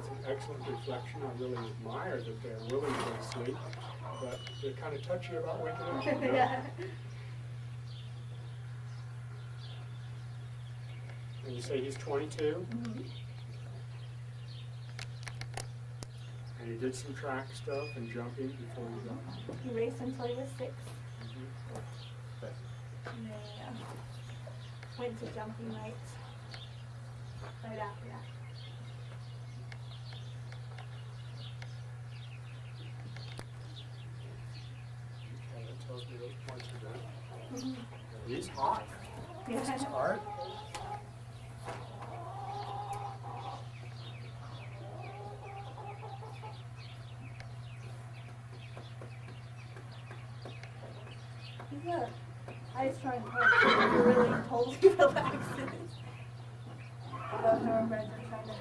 it's an excellent reflection. I really admire that they're willing to go to sleep, but they're kind of touchy about waking up. You know? Yeah. And you say he's 22? Mm-hmm. And he did some track stuff and jumping before he got. He raced until he was 6. Okay. And then went to jumping nights right after that. Okay, that tells me those points are good. Mm-hmm. He's hot. This is Yeah. hard. Yeah. I was trying to help. He really totally relaxes. Although thoroughbreds are kind of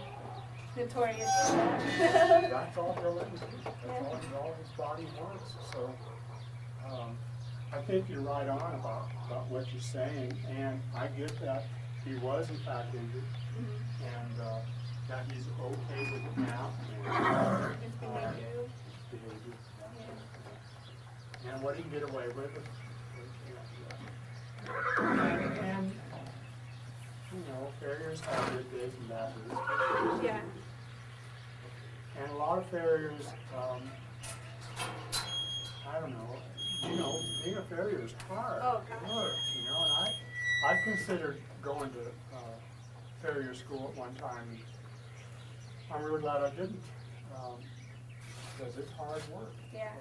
notorious for that. That's all he'll let him do. That's all his body wants. So I think you're right on about what you're saying, and I get that he was in fact injured, and that he's okay with it now. His behavior. Behavior. Yeah. And what he can get away with it. And you know, farriers have good days and bad days. Yeah. And a lot of farriers, I don't know, you know, being a farrier is hard Oh, gosh. work, you know, and I considered going to farrier school at one time. I'm really glad I didn't, because it's hard work. Yeah.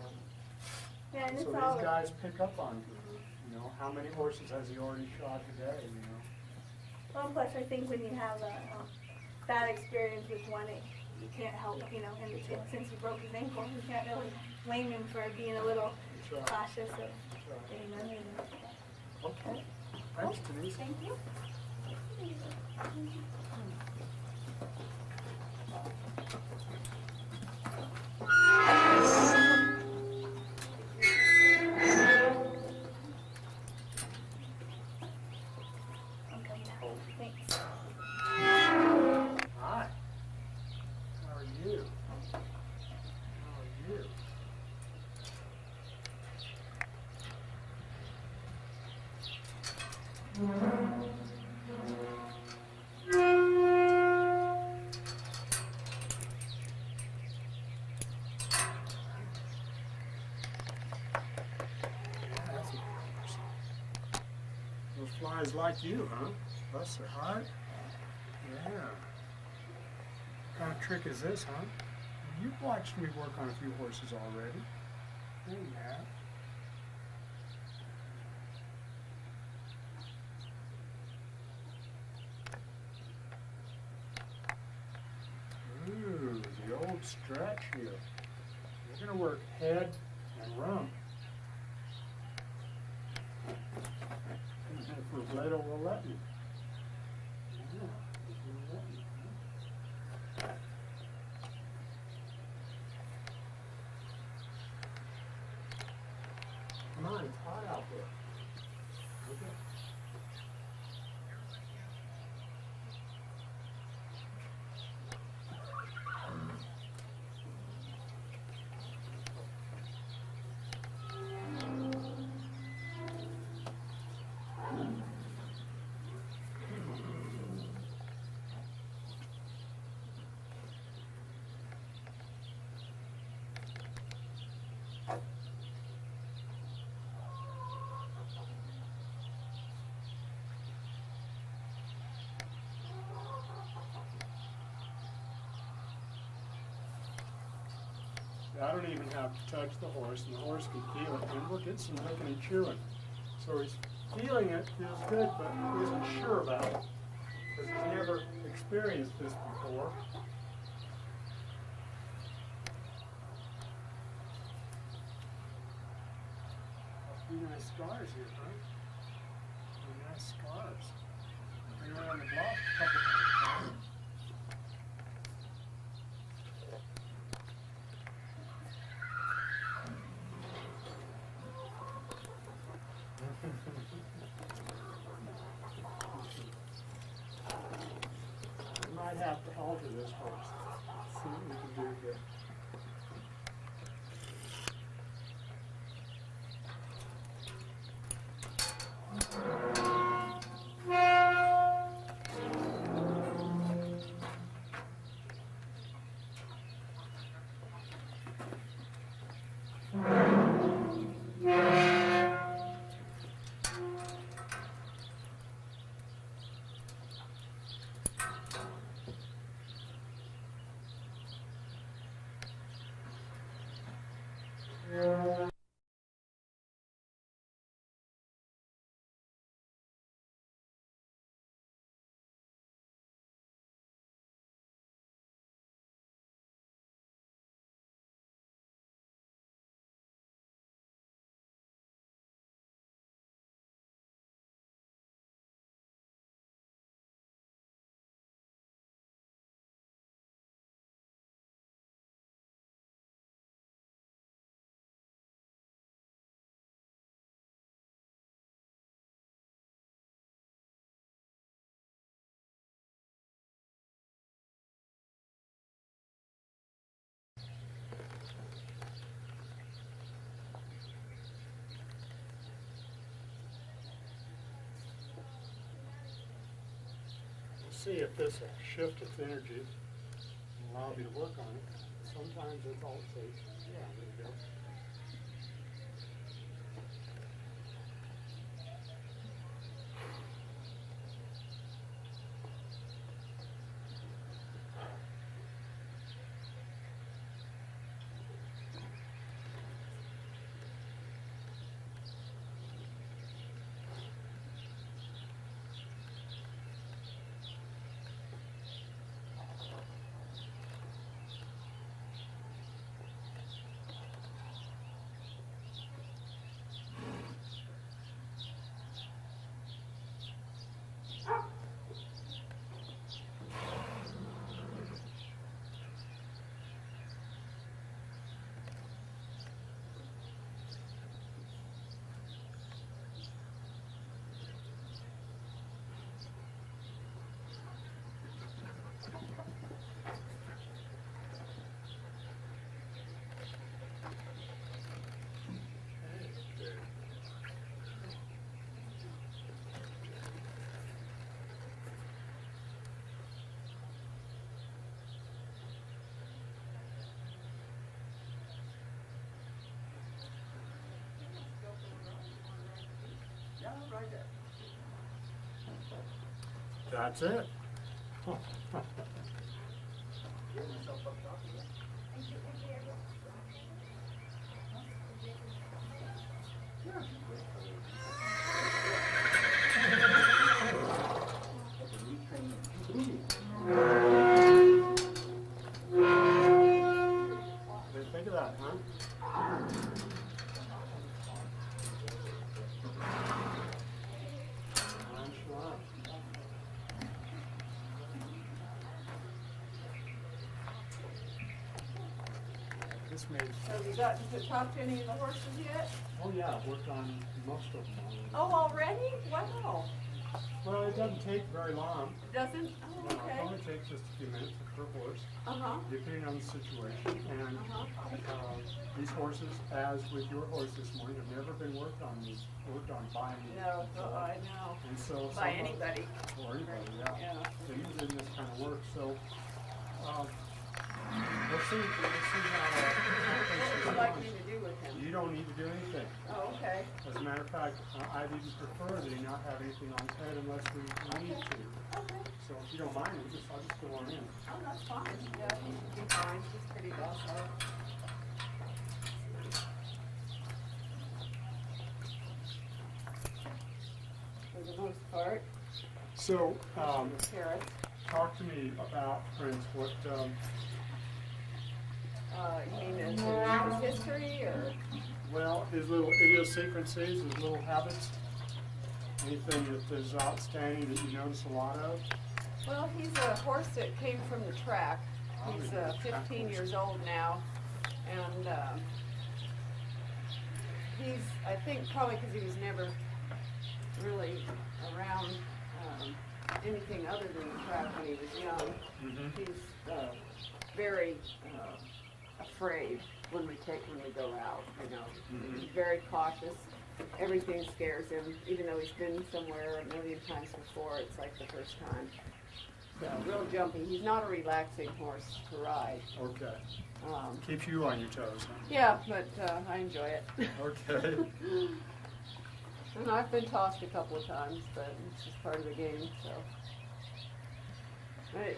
Yeah, and So it's all. these guys pick up on you know, how many horses has he already shot today, you know? Well, plus I think when you have a bad experience with one, you can't help, you know, and since he broke his ankle, you can't really blame him for being a little That's right. cautious of That's getting money. Okay, thanks Denise. Thank you. I'm coming out. Thanks. Hi. How are you? How are you? Yeah, that's a good horse. Those flies like you, huh? Bless their heart. Yeah. What kind of trick is this, huh? You've watched me work on a few horses already. There you have. Ooh, the old stretch here. You're going to work head and rump. If Robledo will let me. Yeah, if he'll let me. Come on, it's hot out there. Okay. I don't even have to touch the horse, and the horse can feel it, and we'll get some licking and chewing. So he's feeling it, feels good, but he isn't sure about it, because he's never experienced this before. A few nice scars here, huh? Some nice scars. Been around the block a couple times. We might have to alter this horse. See? See if this shift its energy will allow me to work on it. Sometimes that's all it takes. Yeah, there you go. Right there. That's it. What do you think of that, huh? This made. Have you gotten to talk to any of the horses yet? Oh yeah, I've worked on most of them already. Oh, already? Wow. Well, it doesn't take very long. Doesn't? Oh, No, it okay. only takes just a few minutes per horse, Uh-huh. depending on the situation. And Uh-huh. these horses, as with your horse this morning, have never been worked on by me. No, I know. And so By some of- anybody. Or anybody, yeah. Yeah. So usually in this kind of work. So we'll see how What would you things like go. me to do with him? You don't need to do anything. Oh, okay. As a matter of fact, I'd even prefer that he not have anything on his head unless we need to. Okay. So if you don't mind, I'll just go on in. Oh, that's fine. Yeah, he should be fine. She's pretty docile. For the most part. So, Carrots. talk to me about, Prince, what, You mean his history or? well, his little idiosyncrasies, his little habits, anything that is outstanding that you notice a lot of? Well, he's a horse that came from the track. He's 15 years old now, and he's, I think, probably because he was never really around anything other than the track when he was young. Mm-hmm. He's very afraid when we go out. You know, Mhm. he's very cautious. Everything scares him, even though he's been somewhere a million times before. It's like the first time. So real jumpy. He's not a relaxing horse to ride. Okay. Um, Keeps you on your toes, huh? yeah, but I enjoy it. Okay. And I've been tossed a couple of times, but it's just part of the game. So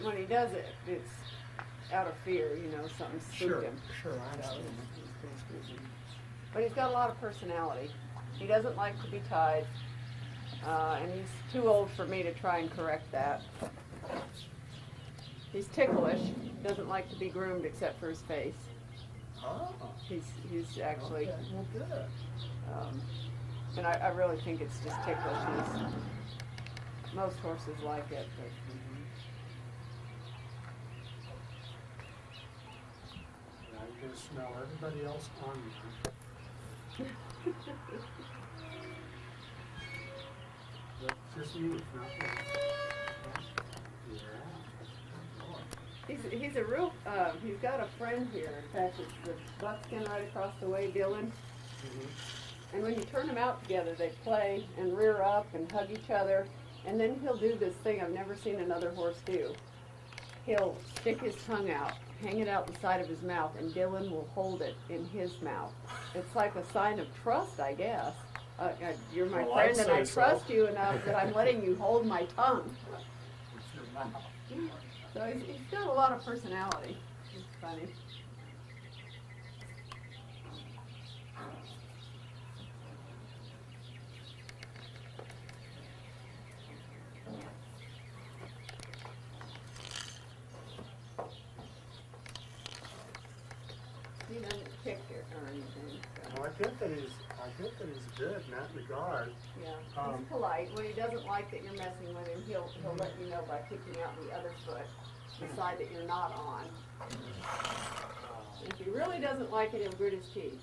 when he does it, it's out of fear. You know, something spooked Sure, him. sure, I So understand. it's pretty spooky. but he's got a lot of personality. He doesn't like to be tied, and he's too old for me to try and correct that. He's ticklish, doesn't like to be groomed except for his face. Oh, He's actually, okay, well, good. and I really think it's just ticklishness. Most horses like it, but Yeah, you can smell everybody else on you. But just you, not me. Yeah. he's a real, he's got a friend here. In fact, it's the buckskin right across the way, Dylan. And when you turn them out together, they play and rear up and hug each other. And then he'll do this thing I've never seen another horse do. He'll stick his tongue out, hang it out the side of his mouth, and Dylan will hold it in his mouth. It's like a sign of trust, I guess. You're my Well, friend, I'd and I say so. trust you enough that I'm letting you hold my tongue. It's your mouth. So he's got a lot of personality. It's funny. He doesn't kick it or anything. So. Well, I think that he's good in that regard. Yeah, Um, he's polite. When he doesn't like that you're messing with him, he'll let you know by kicking out the other foot, the side that you're not on. If he really doesn't like it, he'll grit his teeth.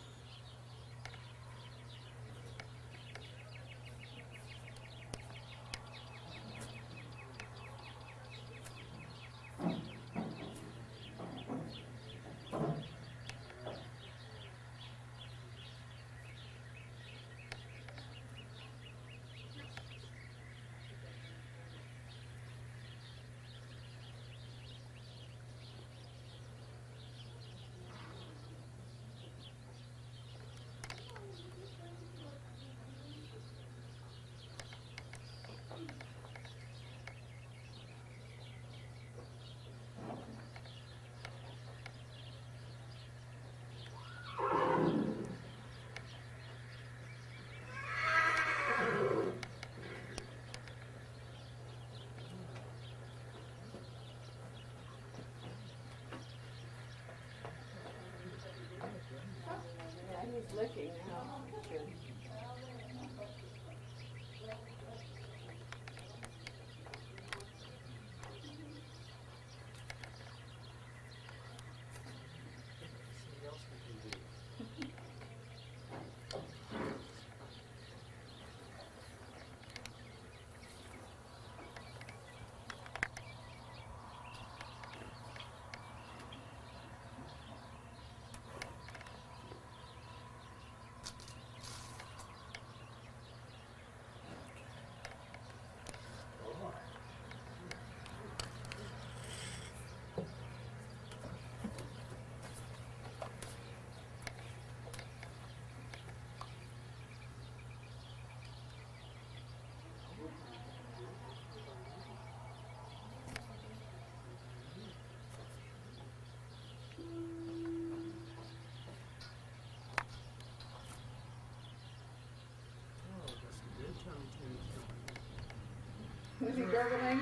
Yeah, he's licking now. Good. See what else we can do. Oh, got some good tongue tunes. Is he gurgling?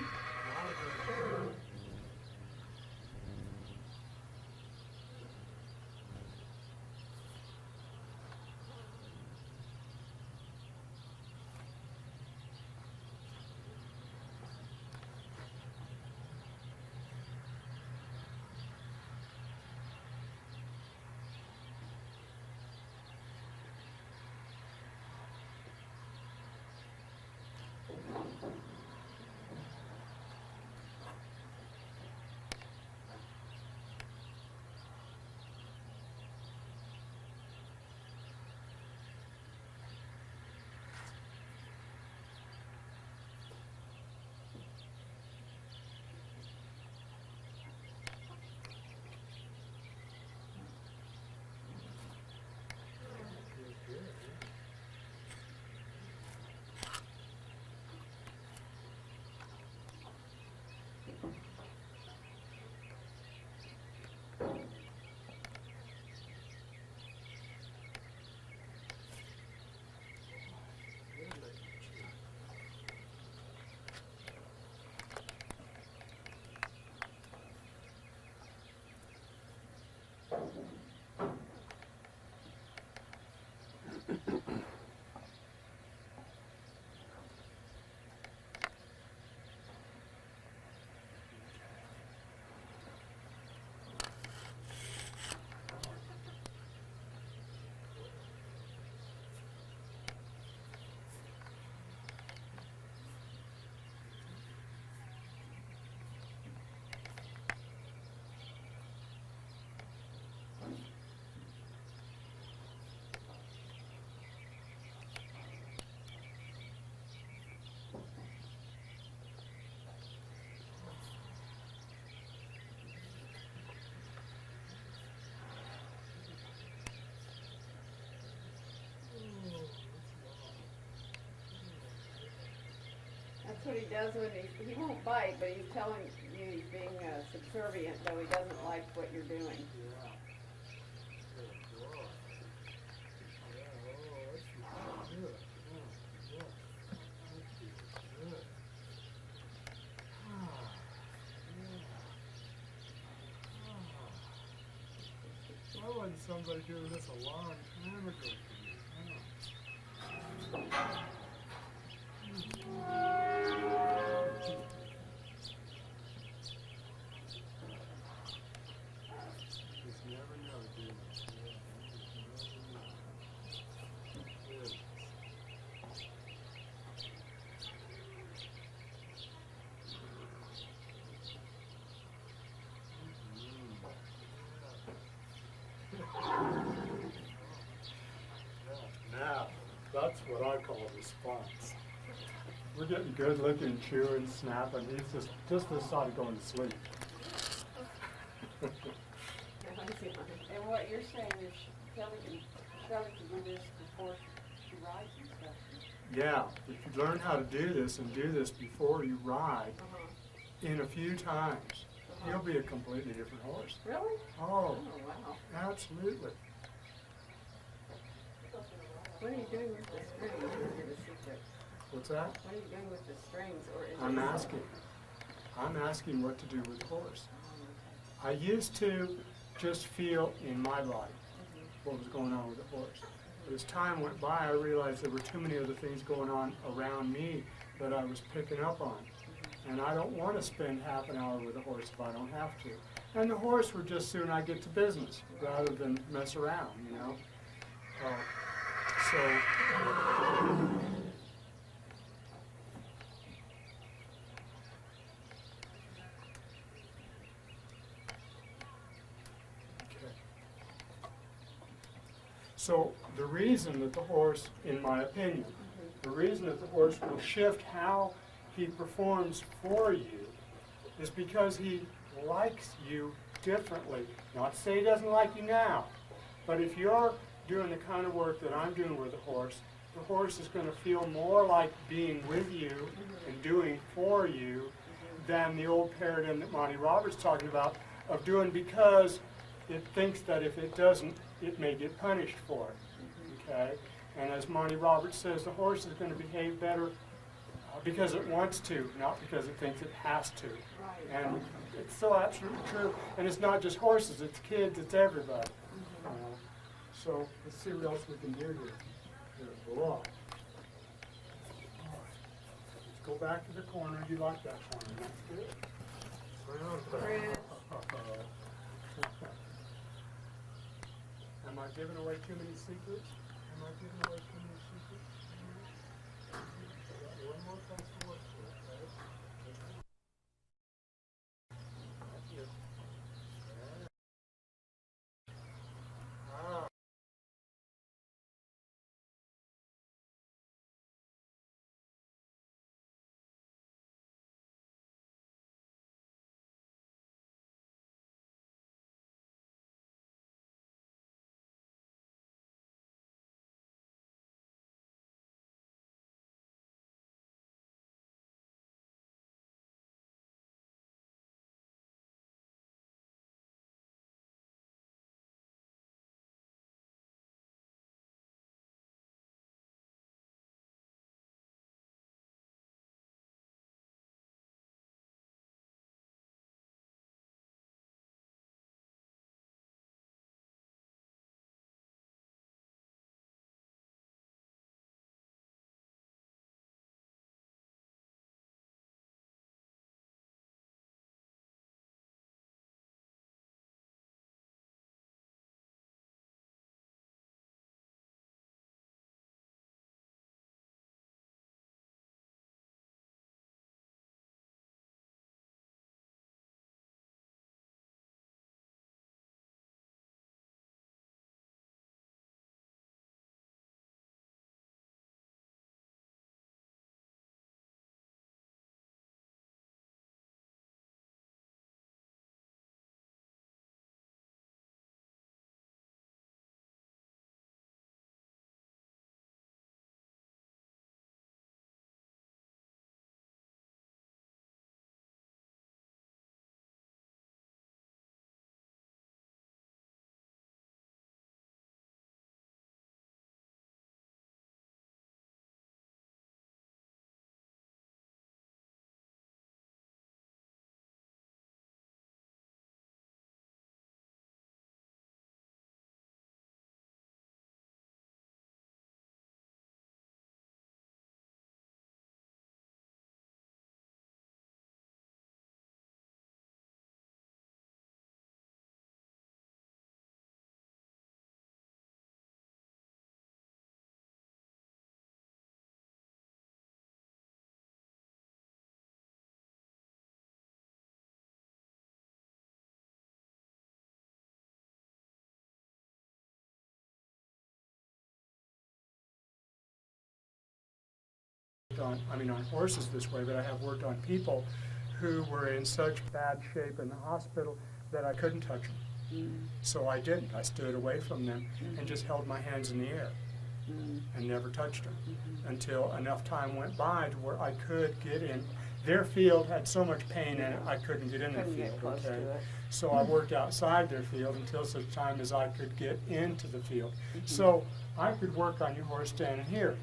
That's what he does when he won't bite, but he's telling you he's being subservient, though he doesn't like what you're doing. Yeah. Good boy. Yeah, oh, that's good. Yeah, yeah. Thank you. Good. Ah, yeah. Ah. Why wasn't somebody doing this a long time ago for me? Oh. Just never know, do you? Yeah, just never know. Now, that's what I call a response. We're getting good looking, chewing, snapping. He's just decided going to sleep. And what you're saying is Kelley can do this before she rides and stuff. Yeah, if you learn how to do this and do this before you ride, in a few times, he'll be a completely different horse. Really? Oh, Oh, wow. absolutely. What are you doing with the strings? Is it a secret? What's that? What are you doing with the strings? Or is I'm it asking. I'm asking what to do with the horse. I used to just feel in my body what was going on with the horse. But as time went by, I realized there were too many other things going on around me that I was picking up on. And I don't want to spend half an hour with a horse if I don't have to. And the horse would just soon I get to business rather than mess around, you know. So the reason that the horse, in my opinion, the reason that the horse will shift how he performs for you is because he likes you differently. Not to say he doesn't like you now, but if you're doing the kind of work that I'm doing with the horse is going to feel more like being with you and doing for you than the old paradigm that Monty Roberts talking about of doing because it thinks that if it doesn't, it may get punished for it. Okay? And as Monty Roberts says, the horse is going to behave better because it wants to, not because it thinks it has to. Right. And it's so absolutely true. And it's not just horses, it's kids, it's everybody. So let's see what else we can do here. Good boy. Let's go back to the corner. You like that corner. That's good. Chris. Am I giving away too many secrets? Am I giving away too many secrets? I got one more place to work for, okay? on horses this way, but I have worked on people who were in such bad shape in the hospital that I couldn't touch them. So I didn't. I stood away from them and just held my hands in the air and never touched them until enough time went by to where I could get in. Their field had so much pain in it, I couldn't get in their Couldn't get field. close to Okay, it. so I worked outside their field until such time as I could get into the field. So I could work on your horse standing here.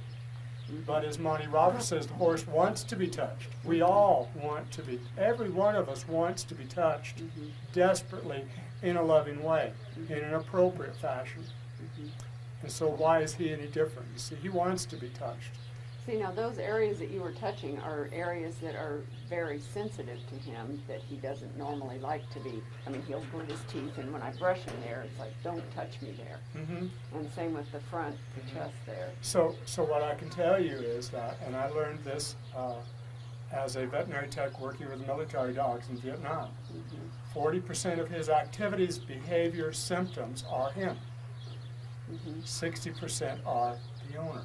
But as Monty Roberts says, the horse wants to be touched. We all want to be, every one of us wants to be touched desperately in a loving way, in an appropriate fashion. And so why is he any different? You see, he wants to be touched. See, now those areas that you were touching are areas that are very sensitive to him that he doesn't normally like to be. I mean, he'll grit his teeth, and when I brush him there, it's like, don't touch me there. And same with the front, the chest there. So what I can tell you is that, and I learned this as a veterinary tech working with military dogs in Vietnam, 40% of his activities, behavior, symptoms are him. 60% are the owner.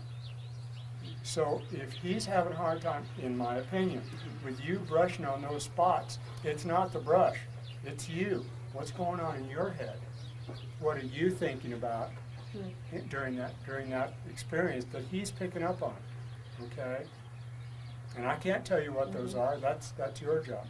So if he's having a hard time, in my opinion, with you brushing on those spots, it's not the brush, it's you. What's going on in your head? What are you thinking about during that experience that he's picking up on? Okay? And I can't tell you what those are. That's your job.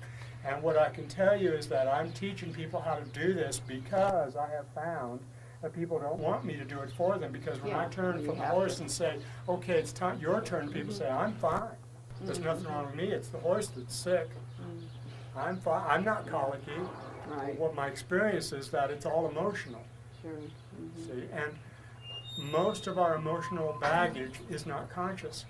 And what I can tell you is that I'm teaching people how to do this because I have found that people don't want me to do it for them, because when I turn from the horse and say, okay, it's time, your turn, people say, I'm fine. There's nothing wrong with me. It's the horse that's sick. I'm fine. I'm not colicky. Right. What my experience is that it's all emotional. Sure. See, and most of our emotional baggage is not conscious.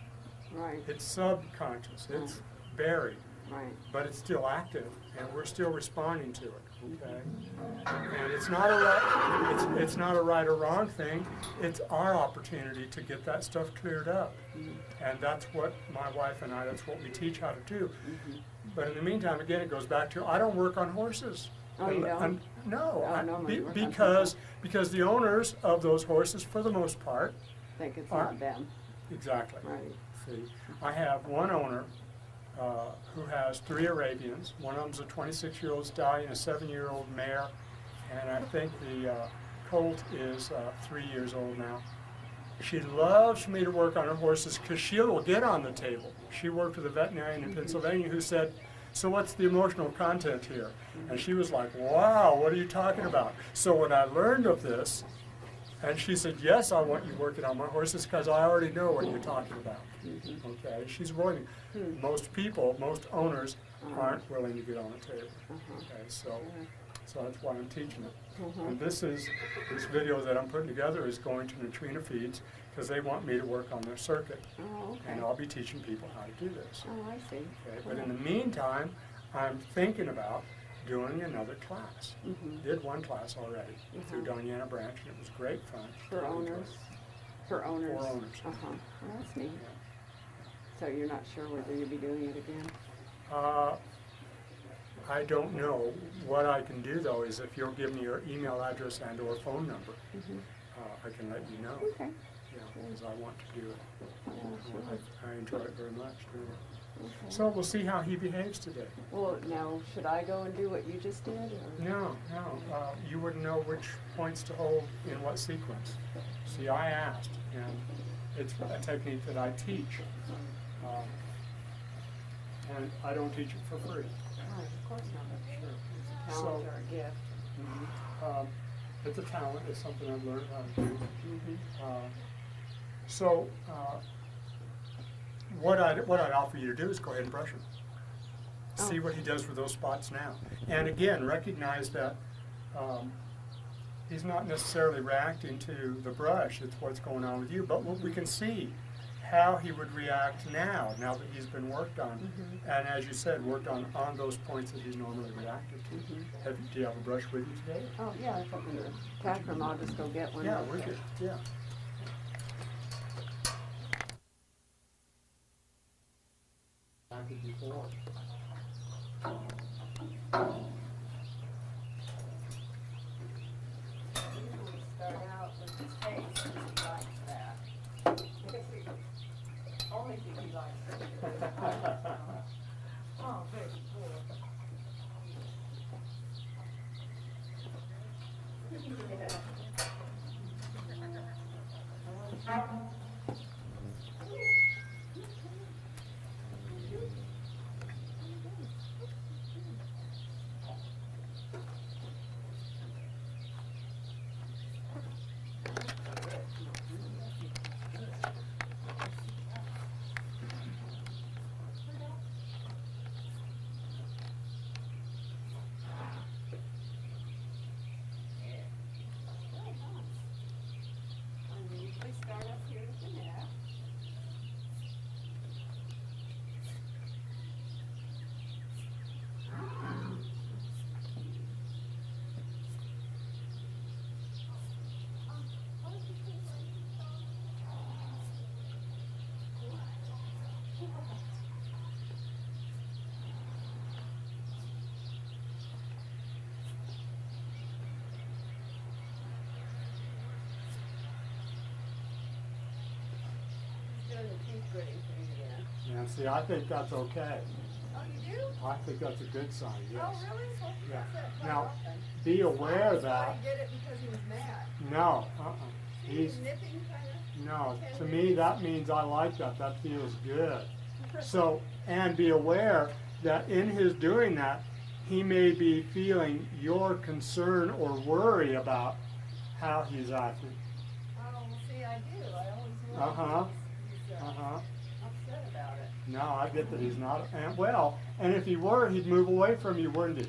Right. It's subconscious. It's buried, Right. but it's still active, and we're still responding to it. Okay, and it's not a right or wrong thing. It's our opportunity to get that stuff cleared up, and that's what my wife and I. That's what we teach how to do. But in the meantime, again, it goes back to I don't work on horses. Oh, you don't? Because the owners of those horses, for the most part, Think it's not them. exactly. Right. See, I have one owner who has 3 Arabians. One of them's a 26-year-old stallion, a 7-year-old mare, and I think the colt is 3 years old now. She loves me to work on her horses because she will get on the table. She worked with a veterinarian in Pennsylvania who said, so what's the emotional content here? And she was like, wow, what are you talking about? So when I learned of this, and she said, yes, I want you working on my horses because I already know what you're talking about. Okay, she's willing. Most people, most owners aren't willing to get on the table. Okay, so that's why I'm teaching it. And this video that I'm putting together is going to Neutrina Feeds because they want me to work on their circuit. Oh, okay. And I'll be teaching people how to do this. Oh, I see. Okay, but in the meantime, I'm thinking about doing another class. Did one class already through Doniana Branch, and it was great fun. For Really enjoyed owners? it. For owners? For owners. Well, that's neat. Yeah. So you're not sure whether you'll be doing it again? I don't know. What I can do though is if you'll give me your email address and or phone number, I can let you know. Okay. Yeah, because I want to do it. Yeah, sure. I enjoy it very much. Really. Okay. So we'll see how he behaves today. Well, now, should I go and do what you just did? Or? No. You wouldn't know which points to hold in what sequence. See, I asked, and it's a technique that I teach. And I don't teach it for free. Right, of course not. Sure. It's a talent or a gift. It's a talent. It's something I've learned how to do. So what I'd offer you to do is go ahead and brush him. See what he does with those spots now. And again, recognize that he's not necessarily reacting to the brush. It's what's going on with you. But what we can see how he would react now that he's been worked on. And as you said, worked on those points that he's normally reacted to. Do you have a brush with you today? Oh, yeah, it's up in the tack room. I'll just go get one. Yeah, we could, yeah. Acted before. Usually start out with the taste, he likes that. Only if he Oh, baby boy. We usually start up here with the neck. Doing the teeth gritting thing again. And see, I think that's okay. Oh, you do? I think that's a good sign, yes. Oh, really? So he Yeah. does that quite Now, often. be aware I always that, thought he did it because he was mad. no, He's he's, nipping kind of. no, to me, that means I like that, that feels good. So, and be aware that in his doing that, he may be feeling your concern or worry about how he's acting. Oh, well, see, I do. I always know Uh-huh. he's Uh-huh. upset about it. No, I get that he's not, and well, and if he were, he'd move away from you, wouldn't he?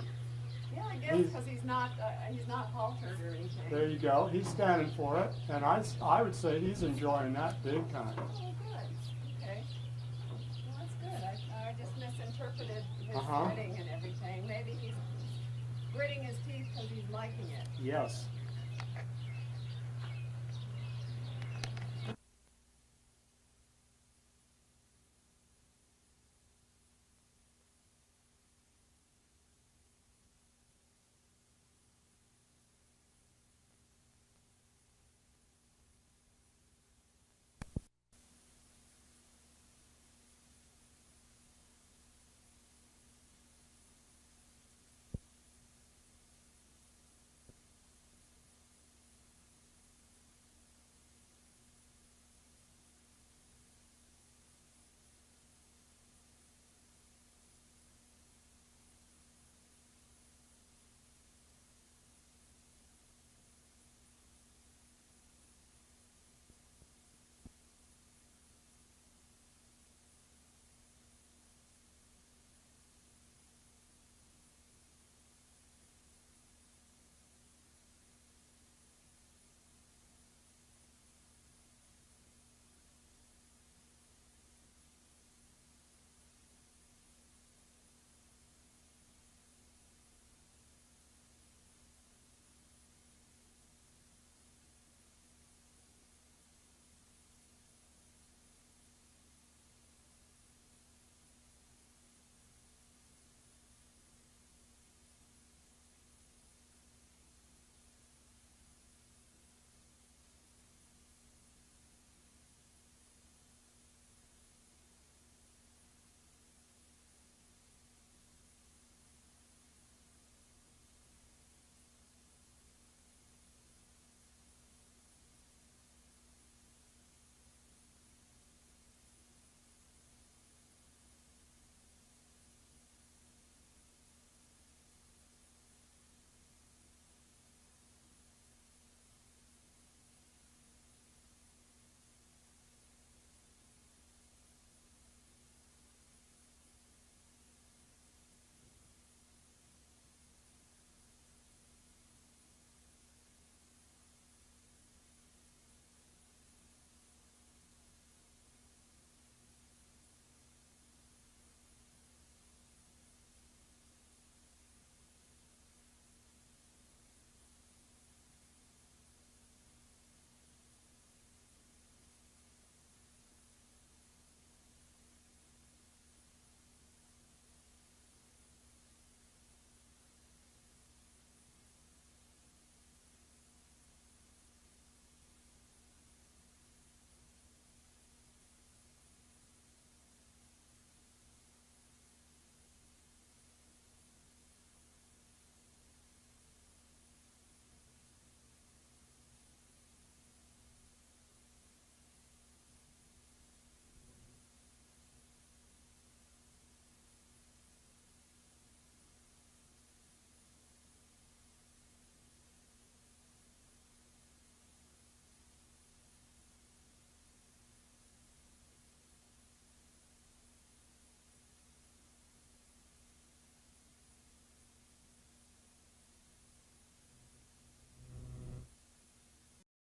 Yeah, I guess He's- because he's not haltered or anything. There you go, he's standing for it, and I would say he's enjoying that big time. Oh, good. Okay. Well, that's good. I just misinterpreted his Uh-huh. gritting and everything. Maybe he's gritting his teeth because he's liking it. Yes,